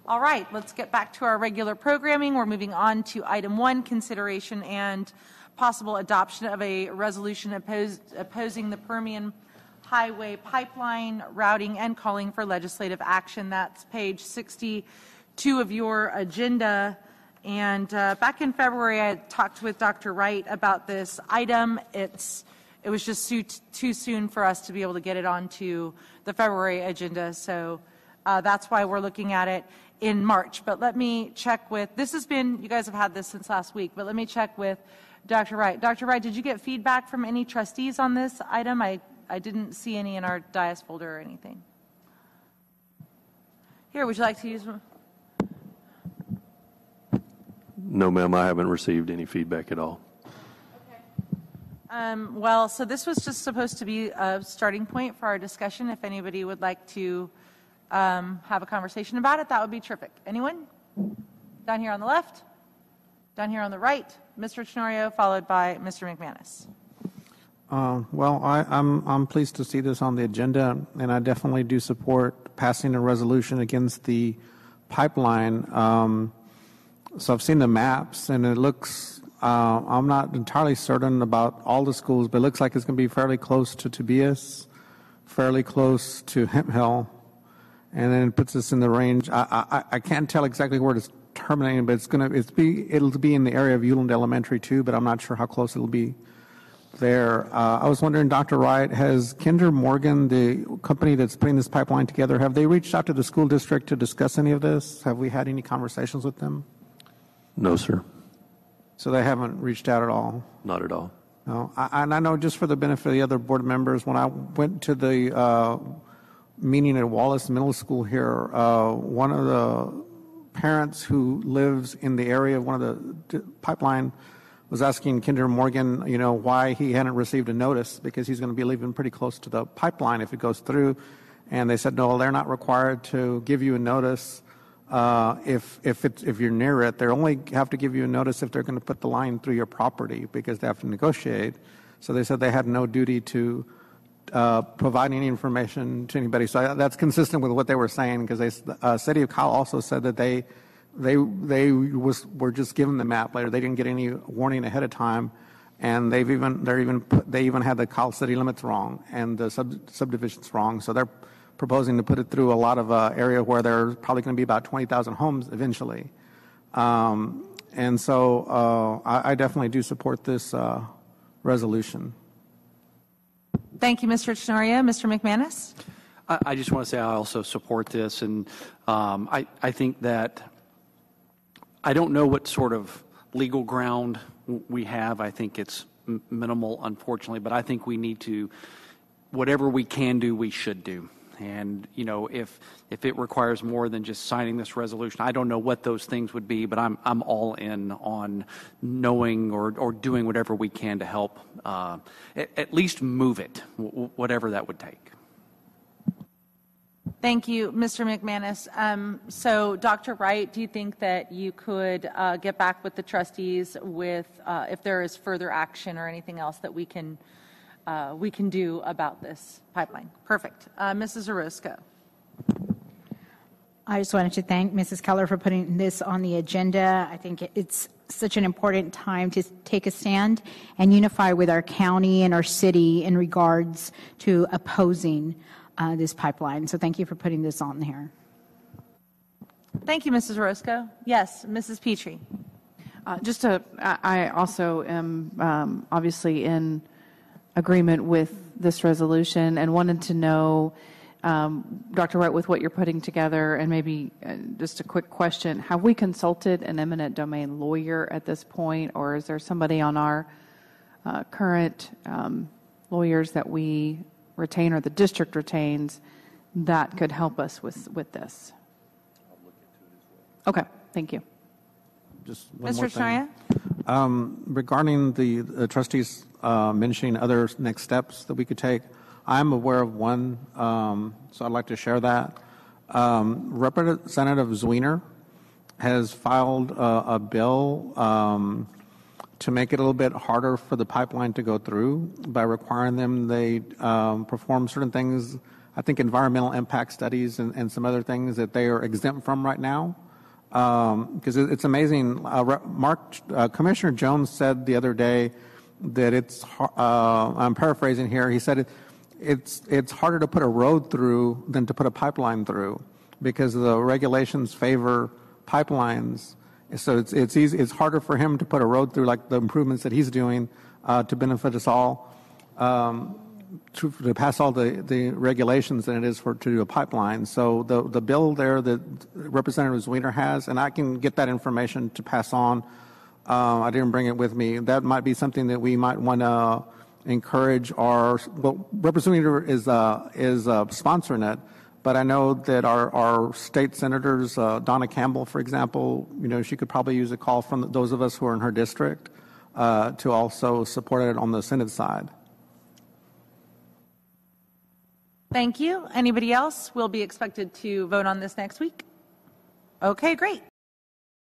All right, let's get back to our regular programming. We're moving on to item 1, consideration and possible adoption of a resolution opposing the Permian Highway Pipeline routing and calling for legislative action. That's page 62 of your agenda. And back in February, I talked with Dr. Wright about this item. It was just too soon for us to be able to get it onto the February agenda. So that's why we're looking at it in March. But let me check with, you guys have had this since last week, but let me check with Dr. Wright. Dr. Wright, did you get feedback from any trustees on this item? I didn't see any in our dais folder or anything. Here, would you like to use one? No, ma'am, I haven't received any feedback at all. Okay. Well, so this was just supposed to be a starting point for our discussion. If anybody would like to have a conversation about it, that would be terrific. Anyone? Down here on the left, down here on the right, Mr. Tenorio, followed by Mr. McManus. Well, I'm pleased to see this on the agenda, and I definitely do support passing a resolution against the pipeline. So I've seen the maps, and it looks, I'm not entirely certain about all the schools, but it looks like it's going to be fairly close to Tobias, fairly close to Hemp Hill, and then it puts us in the range. I can't tell exactly where it's terminating, but it'll be in the area of Euland Elementary too, but I'm not sure how close it'll be there. I was wondering, Dr. Wright, has Kinder Morgan, the company that's putting this pipeline together, have they reached out to the school district to discuss any of this? Have we had any conversations with them? No, sir. So they haven't reached out at all? Not at all. No. And I know, just for the benefit of the other board members, when I went to the meeting at Wallace Middle School here, one of the parents who lives in the area of one of the pipeline was asking Kinder Morgan, why he hadn't received a notice, because he's going to be living pretty close to the pipeline if it goes through. And they said, no, they're not required to give you a notice if you're near it. They only have to give you a notice if they're going to put the line through your property, because they have to negotiate. So they said they had no duty to provide any information to anybody. So that's consistent with what they were saying, because City of Kyle also said that they were just given the map later. They didn't get any warning ahead of time, and they even had the Kyle city limits wrong and the subdivisions wrong. So they're proposing to put it through a lot of area where there's probably going to be about 20,000 homes eventually. And so I definitely do support this resolution. Thank you, Mr. Tenorio. Mr. McManus? I just want to say I also support this, and I think that I don't know what sort of legal ground we have. I think it's minimal, unfortunately, but I think we need to, whatever we can do, we should do. And, if it requires more than just signing this resolution, I don't know what those things would be, but I'm all in on knowing or doing whatever we can to help at least move it, whatever that would take. Thank you, Mr. McManus. So, Dr. Wright, do you think that you could get back with the trustees with if there is further action or anything else that we can do about this pipeline? Perfect. Mrs. Orozco. I just wanted to thank Mrs. Keller for putting this on the agenda. I think it's such an important time to take a stand and unify with our county and our city in regards to opposing this pipeline. So thank you for putting this on here. Thank you, Mrs. Orozco. Yes, Mrs. Petrie. I also am obviously in agreement with this resolution and wanted to know, Dr. Wright, with what you're putting together, and maybe just a quick question, have we consulted an eminent domain lawyer at this point, or is there somebody on our current lawyers that we retain or the district retains that could help us with this? I'll look into it as well. Okay, thank you. Just one Mr. more thing. Regarding the trustees mentioning other next steps that we could take, I'm aware of one, so I'd like to share that. Representative Zwiener has filed a bill to make it a little bit harder for the pipeline to go through by requiring them they perform certain things. I think, environmental impact studies and some other things that they are exempt from right now. Because it's amazing. Commissioner Jones said the other day that I'm paraphrasing here, he said it's harder to put a road through than to put a pipeline through because the regulations favor pipelines. So it's easy. It's harder for him to put a road through, like the improvements that he's doing to benefit us all, to pass all the regulations than it is to do a pipeline. So the bill there that Representative Weiner has, and I can get that information to pass on. I didn't bring it with me. That might be something that we might want to encourage Representative Weiner is sponsoring it. But I know that our state senators, Donna Campbell, for example, she could probably use a call from those of us who are in her district to also support it on the Senate side. Thank you. Anybody else will be expected to vote on this next week? Okay, great.